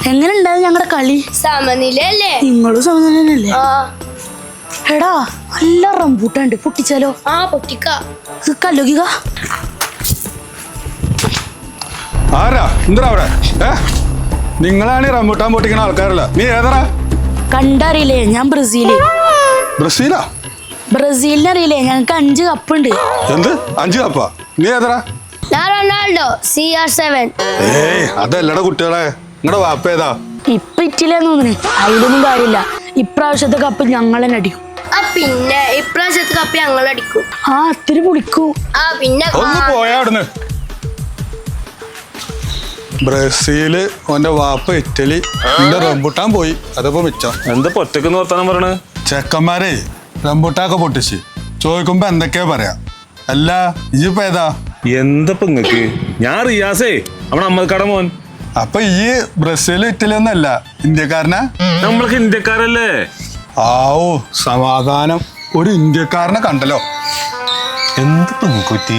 എങ്ങനെ ഉണ്ടായിരുന്നു ഞങ്ങളുടെ കളി? സമനിലല്ലേ? നിങ്ങളും സമനിലല്ലേ? എടാ നല്ല റംബൂട്ടുണ്ട്, പൊട്ടിച്ചാലോ? കല്ലോകിക ആരാ എന്താ അവിടെ? നിങ്ങളാണ് ഈ റംബൂട്ടാൻ പൊട്ടിക്കുന്ന ആൾക്കാരല്ല. നീ ഏതറാ? കണ്ടറിയില്ലേ, ഞാൻ ബ്രസീല്. ബ്രസീലാ? ബ്രസീലിനറിയില്ലേ, ഞങ്ങക്ക് 5 കപ്പുണ്ട്. എന്ത് 5 കപ്പാ? നീ ഏതറാ? ഞാൻ റൊണാൾഡോ, CR7. ഏയ് അതല്ലടാ കുട്ടികളെ, നിങ്ങളുടെ വാപ്പ ഏതാ? ഇപ്പൊ ഇറ്റില്ലെന്ന് തോന്നുന്നു. അതിലൊന്നും കാര്യമില്ല, ഇപ്രാവശ്യത്തെ കപ്പ് ഞങ്ങൾ തന്നെ അടിക്കും. പിന്നെ ഇപ്രാവശ്യത്തെ കപ്പ് ഞങ്ങൾ അടിക്കും. അത്തിരി പൊളിക്കും. പിന്നെ ഒന്ന് പോയാ അവിടുന്ന്. ബ്രസീല്, ഓന്റെ വാപ്പ ഇറ്റലി, നിന്റെ റംബൂട്ടാൻ പോയി. അതപ്പോ മിച്ചം. എന്താ പൊറ്റക്കെന്ന് വർത്താനം പറയണേ? ചെക്കന്മാരെ റംബൂട്ടാക്കെ പൊട്ടിച്ച് ചോദിക്കുമ്പോ എന്തൊക്കെയാ പറയാ? അല്ല ഇജിപ്പോ ഏതാ? എന്തപ്പ നിങ്ങക്ക്? ഞാൻ റിയാസേ, നമ്മുടെ അമ്മക്കാട മോൻ. അപ്പൊ ഈ ബ്രസീൽ ഇറ്റലി ഒന്നല്ല, ഇന്ത്യക്കാരനാ? നമ്മളൊക്കെ ഇന്ത്യക്കാരല്ലേ? ആവോ സമാധാനം, ഒരു ഇന്ത്യക്കാരനെ കണ്ടല്ലോ. എന്തപ്പ നിങ്ങക്ക് പറ്റി?